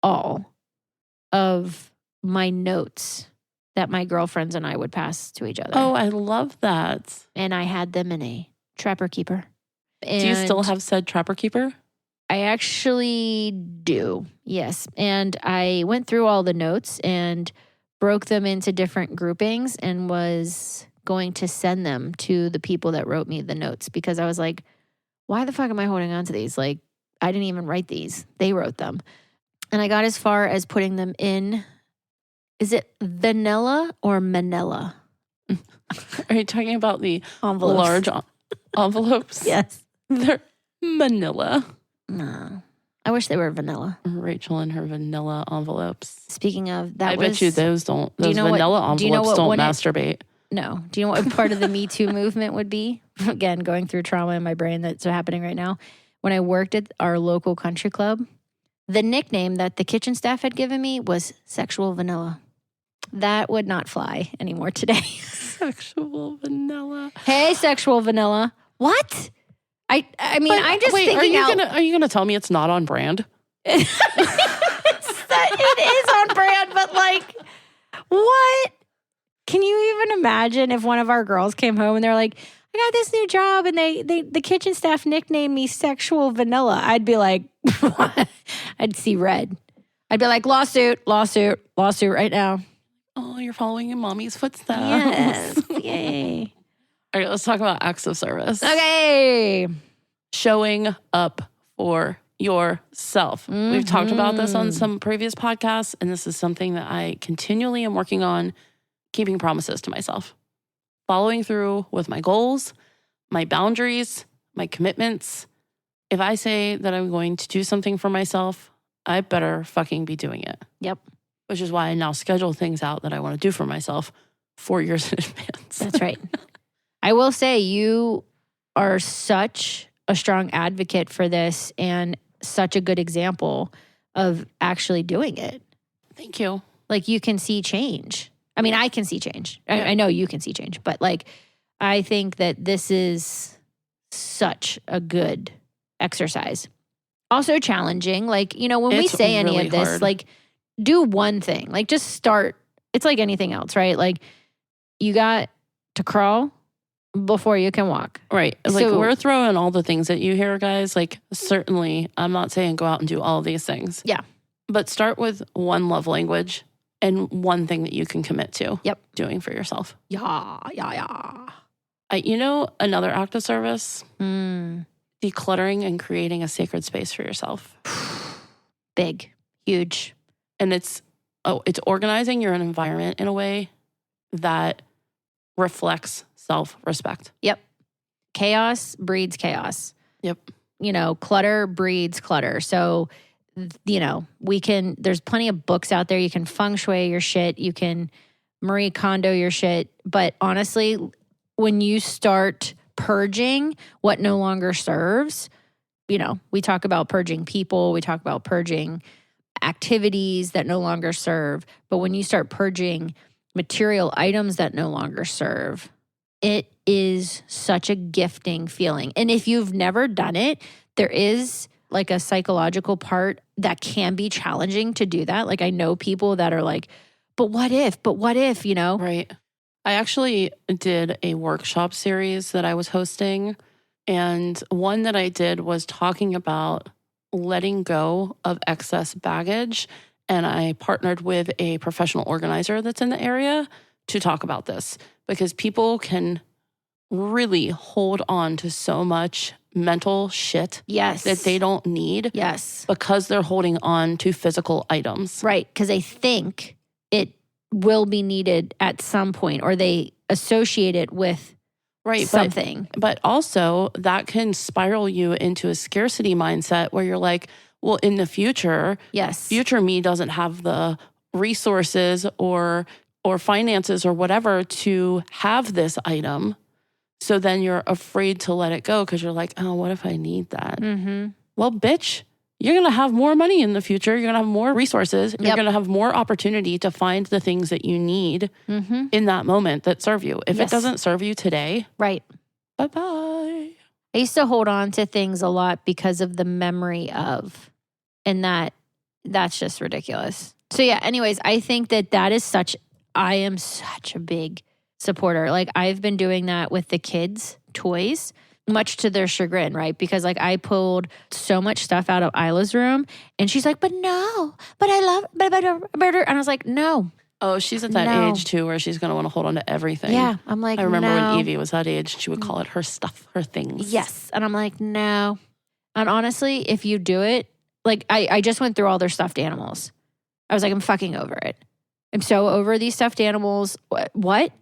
B: of my notes that my girlfriends and I would pass to each other.
A: Oh, I love that.
B: And I had them in a Trapper Keeper. And
A: do you still have said Trapper Keeper?
B: I actually do, yes. And I went through all the notes and broke them into different groupings and was going to send them to the people that wrote me the notes because I was like, why the fuck am I holding on to these? Like, I didn't even write these. They wrote them. And I got as far as putting them in, is it vanilla or manila?
A: Are you talking about the
B: Envelopes.
A: large envelopes?
B: Yes.
A: They're manila.
B: No. I wish they were vanilla.
A: Rachael and her vanilla envelopes.
B: Speaking of,
A: I bet you those don't. Those vanilla envelopes don't masturbate.
B: No. Do you know what part of the Me Too movement would be? Again, going through trauma in my brain that's happening right now. When I worked at our local country club, the nickname that the kitchen staff had given me was Sexual Vanilla. That would not fly anymore today.
A: Sexual vanilla.
B: Hey, Sexual Vanilla. What? I mean, I'm just thinking
A: Are you gonna tell me it's not on brand?
B: It is on brand, but like, what? Can you even imagine if one of our girls came home and they're like, I got this new job and the kitchen staff nicknamed me Sexual Vanilla? I'd be like, what? I'd see red. I'd be like, lawsuit right now.
A: Oh, you're following in mommy's footsteps.
B: Yes. Yay.
A: All right, let's talk about acts of service.
B: Okay.
A: Showing up for yourself. Mm-hmm. We've talked about this on some previous podcasts, and this is something that I continually am working on, keeping promises to myself. Following through with my goals, my boundaries, my commitments. If I say that I'm going to do something for myself, I better fucking be doing it.
B: Yep.
A: Which is why I now schedule things out that I want to do for myself 4 years in advance.
B: That's right. I will say you are such a strong advocate for this and such a good example of actually doing it.
A: Thank you.
B: Like you can see change. I mean, I can see change. Yeah. I know you can see change, but like, I think that this is such a good exercise. Also challenging. Like, you know, when we say any of this, like do one thing, like just start. It's like anything else, right? Like you got to crawl before you can walk.
A: Right. Like we're throwing all the things at you here, guys. Like certainly, I'm not saying go out and do all of these things.
B: Yeah.
A: But start with one love language and one thing that you can commit to doing for yourself.
B: Yeah.
A: You know, another act of service, decluttering and creating a sacred space for yourself.
B: Big, huge.
A: And it's organizing your environment in a way that reflects self-respect.
B: Yep. Chaos breeds chaos.
A: Yep.
B: You know, clutter breeds clutter. So, you know, there's plenty of books out there. You can feng shui your shit. You can Marie Kondo your shit. But honestly, when you start purging what no longer serves, you know, we talk about purging people. We talk about purging activities that no longer serve. But when you start purging material items that no longer serve, it is such a gifting feeling. And if you've never done it, there is like a psychological part that can be challenging to do that. Like I know people that are like, but what if, you know?
A: Right. I actually did a workshop series that I was hosting. And one that I did was talking about letting go of excess baggage. And I partnered with a professional organizer that's in the area to talk about this because people can really hold on to so much mental shit that they don't need because they're holding on to physical items.
B: Right, because they think it will be needed at some point or they associate it with something.
A: But also that can spiral you into a scarcity mindset where you're like, well, in the future, future me doesn't have the resources or finances or whatever to have this item. So then you're afraid to let it go because you're like, oh, what if I need that? Mm-hmm. Well, bitch, you're going to have more money in the future. You're going to have more resources. You're going to have more opportunity to find the things that you need in that moment that serve you. If it doesn't serve you today, bye-bye.
B: I used to hold on to things a lot because of the memory of, and that's just ridiculous. So yeah, anyways, I think that is I am such a big supporter. Like I've been doing that with the kids' toys, much to their chagrin, right? Because like I pulled so much stuff out of Isla's room and she's like, but I love, and I was like, no.
A: Oh, she's at that age too where she's going to want to hold on to everything.
B: Yeah. I'm like,
A: I remember when Evie was that age, she would call it her stuff, her things.
B: Yes. And I'm like, no. And honestly, if you do it, like I just went through all their stuffed animals. I was like, I'm fucking over it. I'm so over these stuffed animals. What?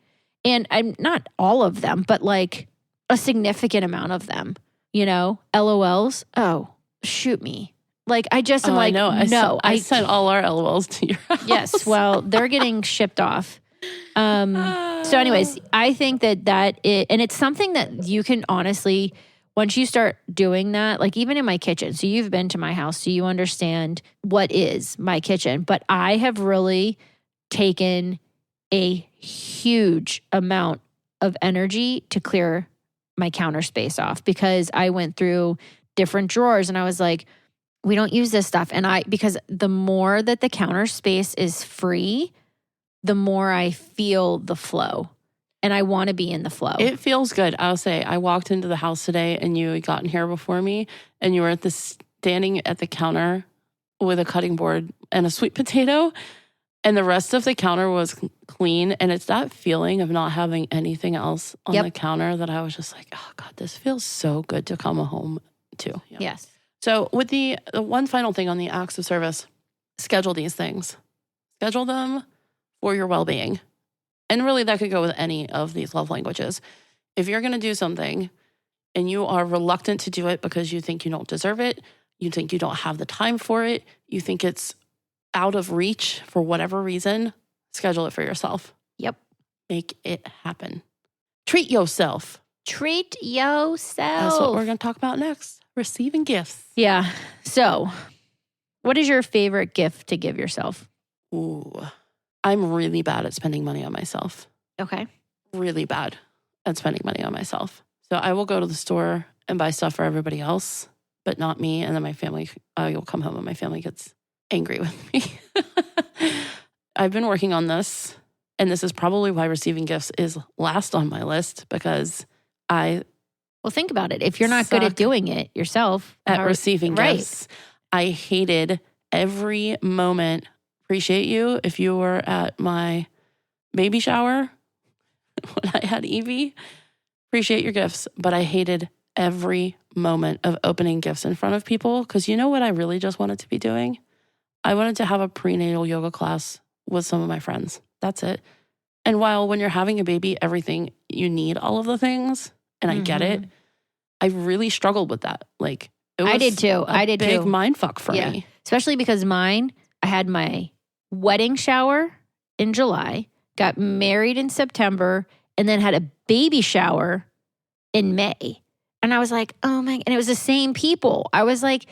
B: And I'm not all of them, but like a significant amount of them, LOLs. Oh, shoot me. Like, I just am like,
A: I know.
B: no.
A: I sent all our LOLs to your house.
B: Yes. Well, they're getting shipped off. So anyways, I think and it's something that you can honestly, once you start doing that, like even in my kitchen, so you've been to my house, so you understand what is my kitchen, but I have really taken a huge amount of energy to clear my counter space off because I went through different drawers and I was like, we don't use this stuff. And because the more that the counter space is free, the more I feel the flow and I want to be in the flow.
A: It feels good. I'll say I walked into the house today and you had gotten here before me and you were standing at the counter with a cutting board and a sweet potato and the rest of the counter was clean. And it's that feeling of not having anything else on the counter that I was just like, oh God, this feels so good to come home to.
B: Yeah. Yes.
A: So with the one final thing on the acts of service, schedule these things. Schedule them for your well-being. And really that could go with any of these love languages. If you're going to do something and you are reluctant to do it because you think you don't deserve it, you think you don't have the time for it, you think it's out of reach for whatever reason, schedule it for yourself.
B: Yep.
A: Make it happen. Treat yourself.
B: Treat yourself.
A: That's what we're going to talk about next. Receiving gifts.
B: Yeah. So, what is your favorite gift to give yourself?
A: Ooh, I'm really bad at spending money on myself.
B: Okay.
A: Really bad at spending money on myself. So I will go to the store and buy stuff for everybody else, but not me. And then my family, you'll come home and my family gets angry with me. I've been working on this, and this is probably why receiving gifts is last on my list because
B: well, think about it. If you're not good at doing it yourself.
A: At receiving gifts. I hated every moment. Appreciate you if you were at my baby shower when I had Evie. Appreciate your gifts. But I hated every moment of opening gifts in front of people because you know what I really just wanted to be doing? I wanted to have a prenatal yoga class with some of my friends. That's it. And while when you're having a baby, everything, you need all of the things. And I get it. I really struggled with that. Like, it was
B: I did too.
A: a big mind fuck for me.
B: Especially because I had my wedding shower in July, got married in September, and then had a baby shower in May. And I was like, oh my, and it was the same people. I was like,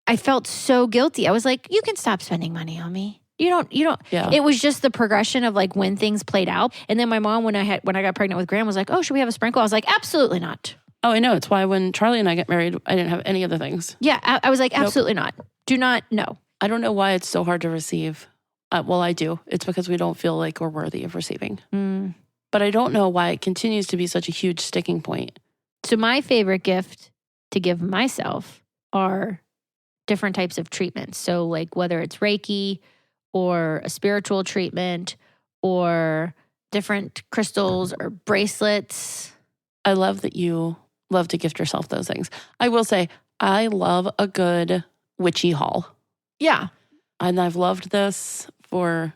B: I felt so guilty. I was like, you can stop spending money on me. You don't.
A: Yeah.
B: It was just the progression of like when things played out. And then my mom, when I got pregnant with Graham, was like, oh, should we have a sprinkle? I was like, absolutely not.
A: Oh, I know. It's why when Charlie and I get married, I didn't have any other things.
B: Yeah. I was like, absolutely not. Do not. No.
A: I don't know why it's so hard to receive. Well, I do. It's because we don't feel like we're worthy of receiving. But I don't know why it continues to be such a huge sticking point.
B: So my favorite gift to give myself are different types of treatments. So like whether it's Reiki or a spiritual treatment or different crystals or bracelets.
A: I love that you love to gift yourself those things. I will say, I love a good witchy haul.
B: Yeah.
A: And I've loved this for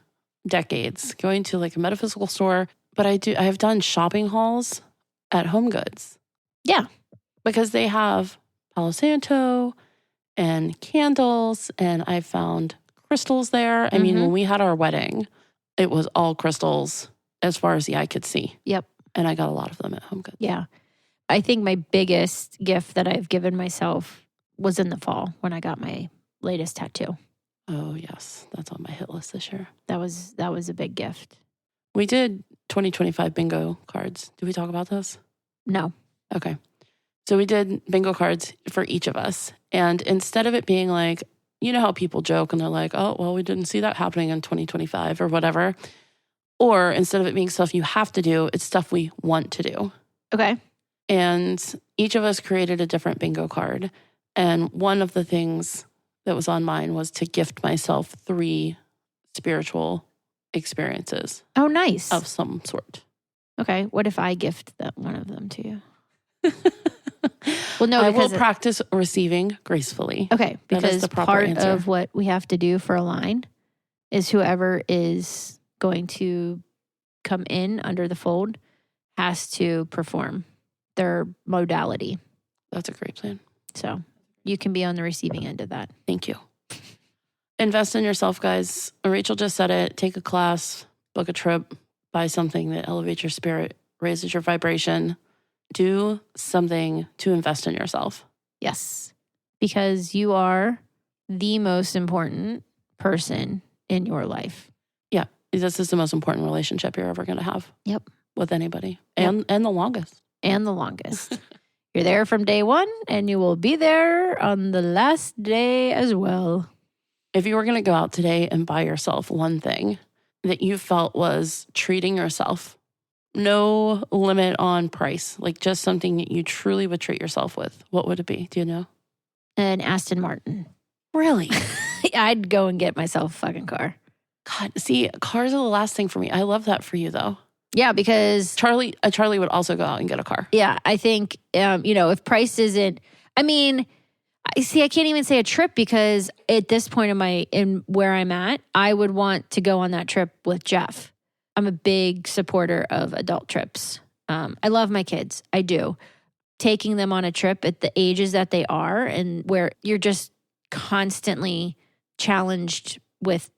A: decades, going to like a metaphysical store. But I have done shopping hauls at Home Goods.
B: Yeah.
A: Because they have Palo Santo and candles, and I found crystals there. I mean, when we had our wedding, it was all crystals as far as the eye could see.
B: Yep.
A: And I got a lot of them at Home Goods.
B: Yeah. I think my biggest gift that I've given myself was in the fall when I got my latest tattoo.
A: Oh, yes. That's on my hit list this year.
B: That was a big gift.
A: We did 2025 bingo cards. Did we talk about this?
B: No.
A: Okay. So we did bingo cards for each of us. And instead of it being like, you know how people joke and they're like, oh, well, we didn't see that happening in 2025 or whatever. Or instead of it being stuff you have to do, it's stuff we want to do.
B: Okay.
A: And each of us created a different bingo card. And one of the things that was on mine was to gift myself 3 spiritual experiences.
B: Oh, nice.
A: Of some sort.
B: Okay. What if I gift one of them to you? Well, no,
A: I will
B: because
A: practice receiving gracefully.
B: okay,
A: That is
B: because
A: the proper
B: part
A: answer.
B: of what we have to do for a line is whoever is going to come in under the fold has to perform their modality.
A: That's a great plan.
B: So you can be on the receiving end of that.
A: Thank you. Invest in yourself, guys. Rachel just said it. Take a class, book a trip, buy something that elevates your spirit, raises your vibration. Do something to invest in yourself.
B: Yes, because you are the most important person in your life.
A: Yeah, this is the most important relationship you're ever going to have.
B: Yep.
A: With anybody. And the longest.
B: And the longest. You're there from day one, and you will be there on the last day as well.
A: If you were going to go out today and buy yourself one thing that you felt was treating yourself, no limit on price, like just something that you truly would treat yourself with, what would it be? Do you know?
B: An Aston Martin.
A: Really?
B: I'd go and get myself a fucking car.
A: God, see, cars are the last thing for me. I love that for you, though.
B: Yeah, because
A: Charlie would also go out and get a car.
B: yeah, I think if price isn't, I mean, I can't even say a trip because at this point in where I'm at, I would want to go on that trip with Jeff. I'm a big supporter of adult trips. I love my kids. I do. Taking them on a trip at the ages that they are and where you're just constantly challenged with,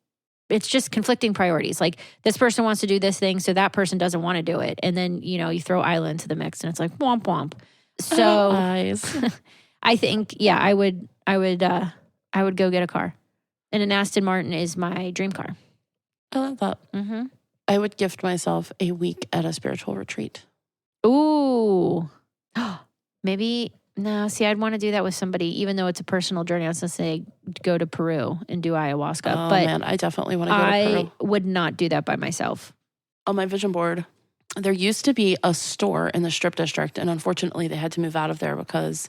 B: it's just conflicting priorities. Like this person wants to do this thing, so that person doesn't want to do it. And then, you throw Isla into the mix and it's like womp womp. So I think, yeah, I would go get a car. And an Aston Martin is my dream car.
A: I love that.
B: Mm-hmm.
A: I would gift myself a week at a spiritual retreat.
B: Ooh. Maybe, no, see, I'd want to do that with somebody, even though it's a personal journey. I was going to say go to Peru and do ayahuasca.
A: Oh,
B: but
A: man, I definitely want to go to Peru.
B: I would not do that by myself.
A: On my vision board, there used to be a store in the Strip District, and unfortunately they had to move out of there because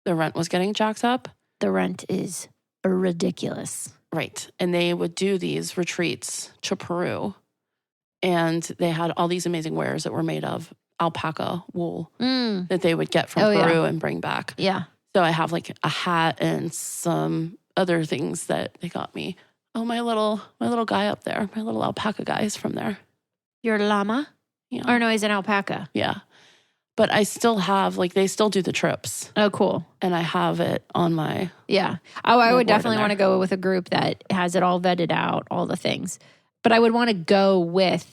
A: the rent was getting jacked up.
B: The rent is ridiculous.
A: Right. And they would do these retreats to Peru, and they had all these amazing wares that were made of alpaca wool that they would get from Peru and bring back.
B: Yeah.
A: So I have like a hat and some other things that they got me. Oh, my little guy up there, my little alpaca guy is from there.
B: Your llama?
A: Yeah.
B: Or no, he's an alpaca.
A: Yeah. But I still have, they still do the trips.
B: Oh, cool.
A: And I have it on my...
B: Yeah. Oh, I would definitely want to go with a group that has it all vetted out, all the things. But I would want to go with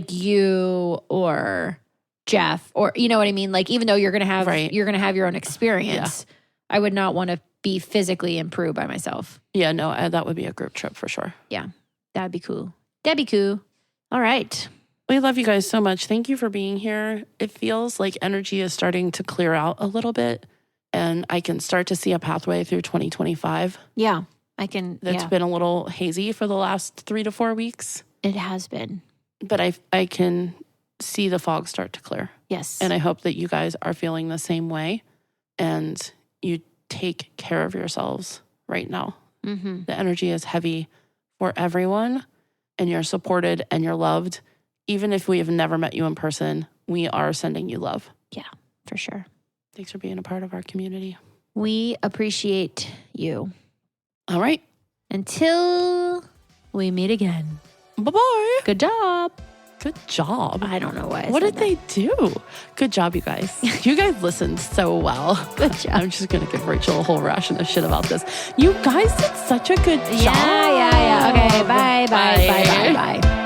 B: you or Jeff or, you know what I mean? Even though you're going to have your own experience, I would not want to be physically in Peru by myself.
A: Yeah, no, that would be a group trip for sure.
B: Yeah. That'd be cool. All right.
A: We love you guys so much. Thank you for being here. It feels like energy is starting to clear out a little bit, and I can start to see a pathway through 2025.
B: Yeah, I can.
A: That's been a little hazy for the last 3 to 4 weeks.
B: It has been.
A: But I can see the fog start to clear.
B: Yes.
A: And I hope that you guys are feeling the same way, and you take care of yourselves right now.
B: Mm-hmm.
A: The energy is heavy for everyone, and you're supported and you're loved. Even if we have never met you in person, we are sending you love.
B: Yeah, for sure.
A: Thanks for being a part of our community.
B: We appreciate you.
A: All right.
B: Until we meet again.
A: Bye-bye.
B: Good job.
A: Good job.
B: I don't know why.
A: What did they do? Good job, you guys. You guys listened so well.
B: Good job.
A: I'm just going to give Rachel a whole ration of shit about this. You guys did such a good job.
B: Yeah. Okay, bye.